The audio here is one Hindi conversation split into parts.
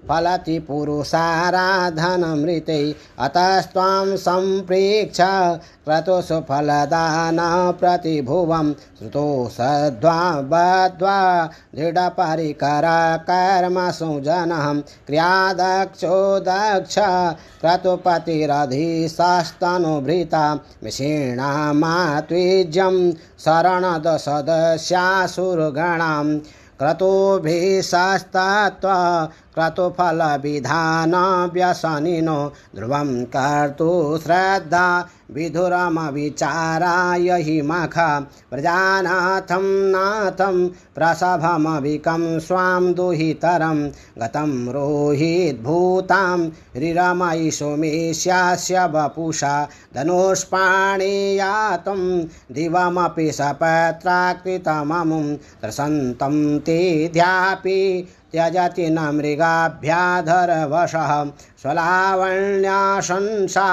फलति पुरुषाराधनमृते अतस्त्वां सम्प्रेक्ष क्रतुषु फलदान प्रतिभुवं श्रुतो सद्वा बद्ध्वा दृढपरिकर कर्मसु जनः क्रियादक्षो दक्ष क्रतुपतिरधिशस्तनुभृता विषीणामात्विज्यं शरणदसदस्यासुरगणां क्रतुभिषस्तत्वा क्रतुफलविधान व्यसनिनो ध्रुवं कर्तुश्रद्धा विधुरमविचाराय हि मखा प्रजानाथं नाथं प्रसभमविकं स्वां दुहितरं गतं रोहिद्भूतां रिरमयि सोमेश्यास्य वपुषा धनुष्पाणियातं दिवमपि सपत्राकृतममुं त्रसन्तं ते ध्यापि त्यजति न मृगाभ्याधरवशः स्वलावण्याशंसा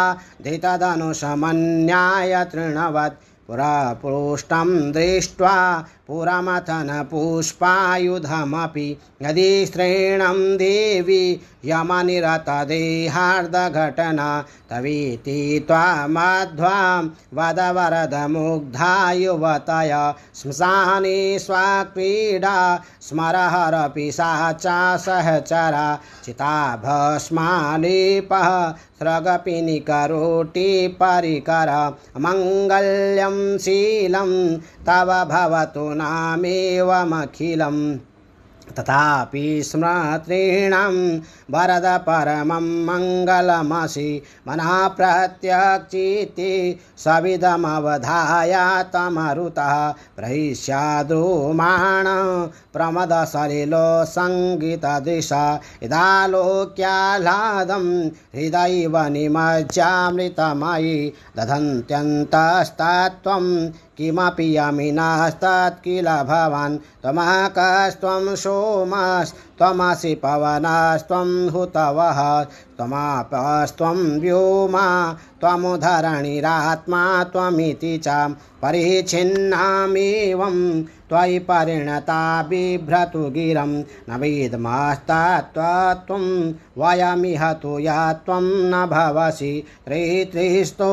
धृतधनुषमन्याय तृणवत् पुरपृष्ठं दृष्ट्वा पुरमथन पुष्पायुधमपि यदि स्त्रीणं देवी यमनिरतदेहार्धघटना तवीति त्वामध्वां वद वरदमुग्धा युवतय श्मशाने स्वक्रीडा स्मरहरपि सा च सहचरा चिताभस्मालेपः स्रगपिनिकरोटि परिकर मङ्गल्यं शीलं तव भवतु नामेवमखिलम् तथापि स्मृतीणां वरद परमं मङ्गलमसि मनः प्रत्यक्षिते सविदमवधाय तमरुतः प्रहिष्याद्रुमाण प्रमदसलिलो सङ्गीतदृशा यदालोक्याह्लादं हृदयैव निमज्यामृतमयि दधन्त्यन्तस्तत्त्वं किमपि यमिनास्तत् किल भवान् त्वमकस्त्वं सोमस्त्वमसि पवनस्त्वं हुतवः त्वमापस्त्वं व्योमा त्वमुधरणिरात्मा त्वमिति च परिच्छिन्नामेवं त्वयि परिणता बिभ्रतु गिरं न वेदमस्तत्त्वं वयमिह तु या त्वं न भवसि त्रिस्तो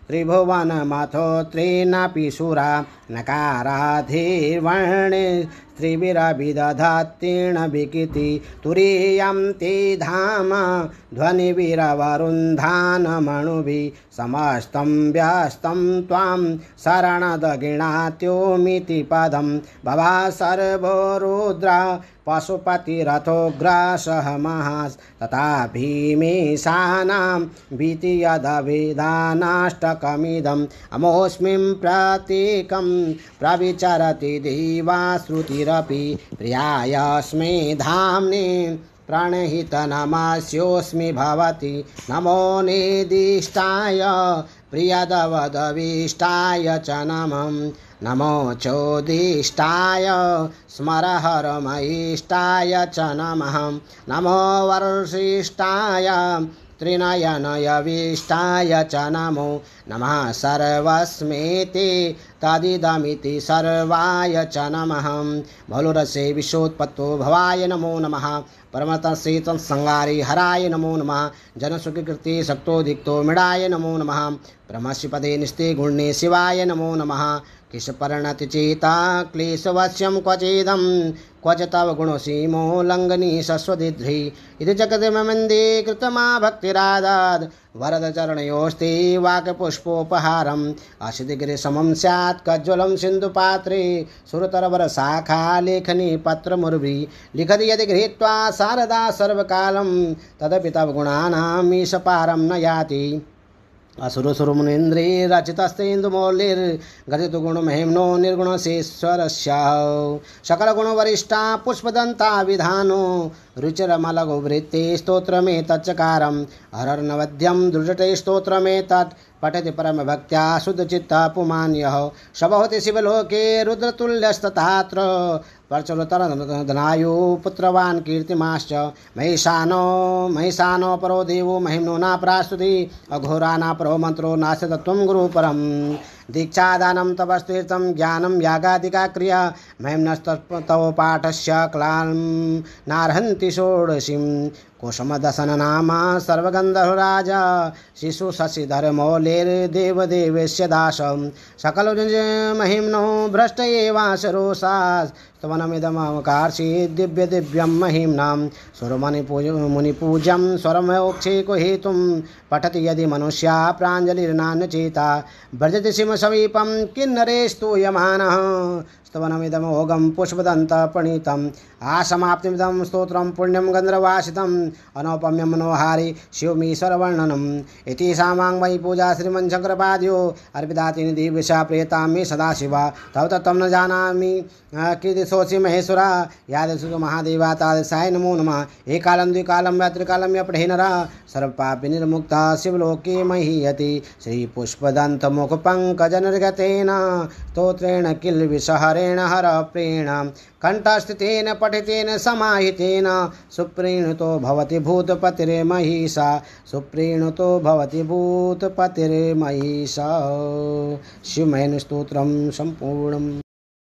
त्रिभुवनमथो त्रीनपि सुरा नकाराधिर्वर्णे त्रिविरविदधत्तीर्ण विकिति तुरीयं ते धाम ध्वनिविरवरुन्धानमणुभिः समस्तं व्यस्तं त्वां शरणदगिणात्योमिति पदं भवा सर्वो रुद्रा पशुपतिरथोग्रासः महास् तथा भीमेशानां भीतियदवेदानाष्टकमिदम् अमोऽस्मिं प्रतीकं प्रविचरति देवा श्रुतिरपि प्रियायस्मै धाम्ने प्रणहितनमस्योऽस्मि भवति नमो निर्दिष्टाय प्रियदवदविष्टाय च नमो चोदिष्टाय स्मरहरमयिष्टाय च नमो वर्षिष्ठाय त्रिनयनयविष्टाय च नमो नमः सर्वस्मेति तदिदमिति सर्वाय च नमः भलुरसे विश्वोत्पत्तो भवाय नमो नमः परमतसेतं संगारि हराय नमो नमः जनसुखकृते शक्तोदिक्तो मृडाय नमो नमः ब्रह्मशिपदे निस्ते गुण्ये शिवाय नमो नमः किशपर्णति चेता क्लेशवश्यं क्वचिदं क्वच तव गुणसीमो लङ्घनी शश्वदिध्री इति जगदिममन्दे कृतमा भक्तिरादाद् वरदचरणयोस्ते वाक्पुष्पोपहारम् असिधिगिरिसमं स्यात् कज्ज्वलं सिन्धुपात्रे सुरतरवरशाखा लेखनी पत्रमुर्वी लिखति यदि गृहीत्वा शारदा सर्वकालं तदपि तव गुणानाम् ईशपारं न याति असुरसुरमुनीन्द्रे रचितस्तेन्दुमौलिर्गदितु गुणमहिम्नो निर्गुणशेश्वरस्य सकलगुणवरिष्ठा पुष्पदन्ता विधानो रुचिरमलगोवृत्ते स्तोत्रमेतच्चकारं हरर्नवद्यं दुर्जटे स्तोत्रमेतत् पठति परमभक्त्या शुद्धचित्तः पुमान्यः शभवति शिवलोके रुद्रतुल्यस्तथात्र परचुरतरधनायु पुत्रवान् कीर्तिमाश्च महिषानो परो देवो महिम्नो नापरास्तुति अघोरा नापरो मन्त्रो नास्ति तत्त्वं गुरुपरम् दीक्षादानं तपस्तीर्थं ज्ञानं यागादिका क्रिया महिम्नस्तव पाठस्य क्लां नार्हन्ति षोडशीं कुसुमदशन नामा सर्वगन्धर्वराजा शिशु शशिधर मौलेर्देवदेवस्य दास सकल महिम्नो भ्रष्ट एवाशरोषा स्तवनमिदमकार्षि दिव्य दिव्यं महिम्नां सुरमुनिपूज्यं स्वरमोक्षेको हेतुं पठति यदि मनुष्या प्राञ्जलिर्नान्यचेता व्रजति सिंहसमीपं किन्नरे स्तूयमानः स्तवनमिदमोघं पुष्पदन्तप्रणीतम् आसमाप्तिमिदं स्तोत्रं पुण्यं गन्धर्वासितम् अनौपम्यं मनोहारि शिवमीश्वरवर्णनम् इति सामाङ्गमयी पूजा श्रीमन्शङ्करपादयो अर्पितातिनि दिव्यशा प्रेता मे सदाशिवा तव तत्त्वं न जानामि कीर्तिशोषि महेश्वरा यादृशु महादेवा तादृशाय नमो नमः एकालं द्विकालं वा त्रिकालं यपठे नरः सर्वपापि निर्मुक्ता शिवलोके महीयति श्रीपुष्पदन्तमुखपङ्कजनिर्गतेन स्तोत्रेण किल्बिषहरेण हरप्रेण कण्ठस्थितेन पठितेन समाहितेन सुप्रीणुतो भवति भूतपतिर्महिषा सुप्रीणुतो भवति भूतपतिर्महिषा शिवमयन स्तोत्रं सम्पूर्णम्।